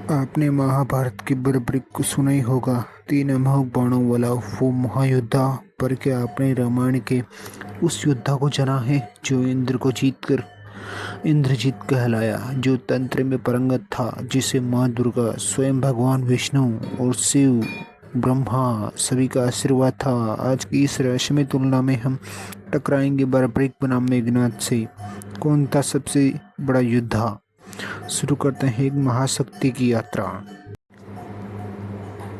आपने महाभारत की बर्बरी को सुना ही होगा। 3 अमोघ बाणों वाला वो महायोद्धा। पर क्या आपने रामायण के उस योद्धा को जाना है जो इंद्रजीत कहलाया, जो तंत्र में पारंगत था, जिसे माँ दुर्गा, स्वयं भगवान विष्णु और शिव, ब्रह्मा सभी का आशीर्वाद था। आज की इस रहस्यमय तुलना में हम टकराएंगे बर्बरीक बनाम मेघनाद से। कौन था सबसे बड़ा योद्धा? शुरू करते हैं एक महाशक्ति की यात्रा।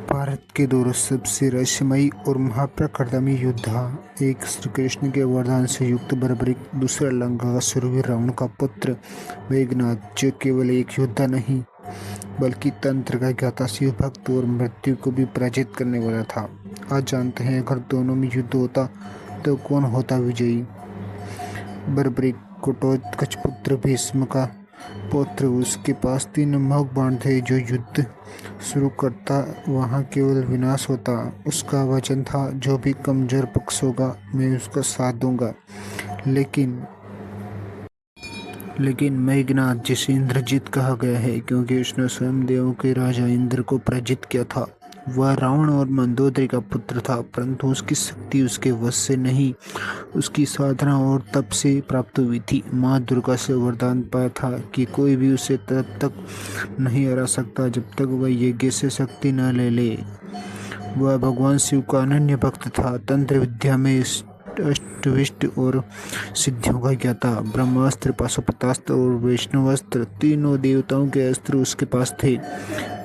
भारत के दौर सबसे रहस्यमयी और महापराक्रमी योद्धा, एक श्री कृष्ण के वरदान से युक्त बर्बरीक, दूसरा लंका का शूरवीर रावण का पुत्र मेघनाद, जो केवल एक योद्धा नहीं बल्कि तंत्र का ज्ञाता, शिव भक्त और मृत्यु को भी पराजित करने वाला था। आज जानते हैं, अगर दोनों में युद्ध होता तो कौन होता विजयी। बर्बरीक घटोत्कच पुत्र, भीष्म का पुत्र, उसके पास 3 अमोघ बाण थे। जो युद्ध शुरू करता वहाँ केवल विनाश होता। उसका वचन था, जो भी कमजोर पक्ष होगा मैं उसका साथ दूंगा। लेकिन मेघनाद, जिसे इंद्रजीत कहा गया है क्योंकि उसने स्वयं देवों के राजा इंद्र को पराजित किया था, वह रावण और मंदोदरी का पुत्र था। परंतु उसकी शक्ति उसके वश से नहीं, उसकी साधना और तप से प्राप्त हुई थी। माँ दुर्गा से वरदान पाया था कि कोई भी उसे तब तक नहीं हरा सकता जब तक वह यज्ञ से शक्ति न ले ले। वह भगवान शिव का अनन्य भक्त था, तंत्र विद्या में अष्टविष्ट और सिद्धियों का ज्ञाता। ब्रह्मास्त्र, पाशुपतास्त्र और वैष्णवास्त्र, तीनों देवताओं के अस्त्र उसके पास थे।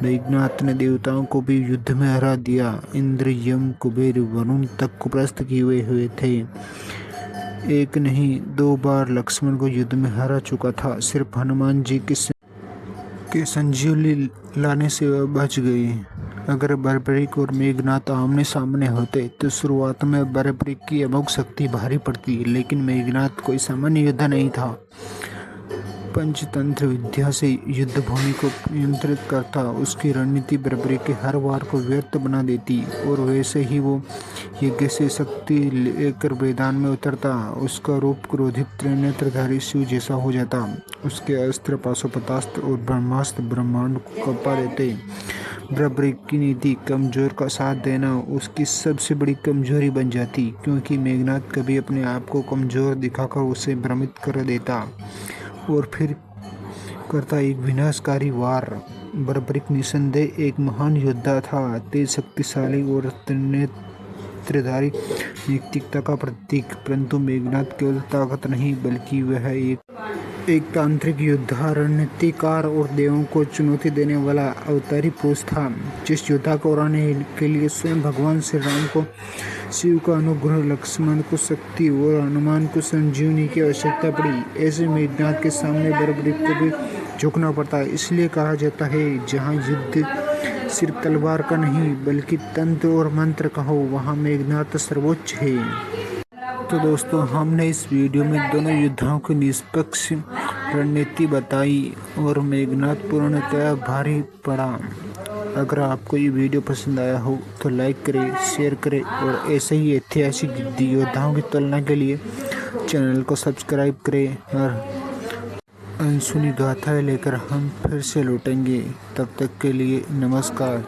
मेघनाद ने देवताओं को भी युद्ध में हरा दिया। इंद्र, यम, कुबेर, वरुण तक को परास्त किए हुए थे। एक नहीं 2 बार लक्ष्मण को युद्ध में हरा चुका था। सिर्फ हनुमान जी के संजीवनी लाने से वह बच गए। अगर बर्बरीक और मेघनाद आमने सामने होते तो शुरुआत में बर्बरीक की अमोघ शक्ति भारी पड़ती, लेकिन मेघनाद कोई सामान्य योद्धा नहीं था। पंचतंत्र विद्या से युद्ध भूमि को नियंत्रित करता। उसकी रणनीति बर्बरीक के हर वार को व्यर्थ बना देती, और वैसे ही वो यज्ञ से शक्ति लेकर मैदान में उतरता। उसका रूप क्रोधित त्रिनेत्रधारी शिव जैसा हो जाता। उसके अस्त्र, पाशुपतास्त्र और ब्रह्मास्त्र ब्रह्मांड को कंपा देते। बर्बरीक की नीति, कमजोर का साथ देना, उसकी सबसे बड़ी कमजोरी बन जाती, क्योंकि मेघनाद कभी अपने आप को कमजोर दिखाकर उसे भ्रमित कर देता और फिर करता एक विनाशकारी वार। बर्बरीक निसंदेह एक महान योद्धा था, तेज, शक्तिशाली और त्रिनेत्रधारी, नैतिकता का प्रतीक। परंतु मेघनाद केवल ताकत नहीं, बल्कि वह एक तांत्रिक योद्धा, रणनीतिकार और देवों को चुनौती देने वाला अवतारी पुरुष था। जिस योद्धा को हराने के लिए स्वयं भगवान श्री राम को शिव का अनुग्रह, लक्ष्मण को शक्ति और हनुमान को संजीवनी की आवश्यकता पड़ी, ऐसे मेघनाद के सामने बर्बरीक को भी झुकना पड़ता। इसलिए कहा जाता है, जहाँ युद्ध सिर्फ तलवार का नहीं बल्कि तंत्र और मंत्र का हो, वहाँ मेघनाद सर्वोच्च है। तो दोस्तों, हमने इस वीडियो में दोनों योद्धाओं की निष्पक्ष रणनीति बताई और मेघनाद पूर्णतः भारी पड़ा। अगर आपको ये वीडियो पसंद आया हो तो लाइक करें, शेयर करें, और ऐसे ही ऐतिहासिक योद्धाओं की तुलना के लिए चैनल को सब्सक्राइब करें। और अनसुनी गाथाएं लेकर हम फिर से लौटेंगे। तब तक के लिए नमस्कार।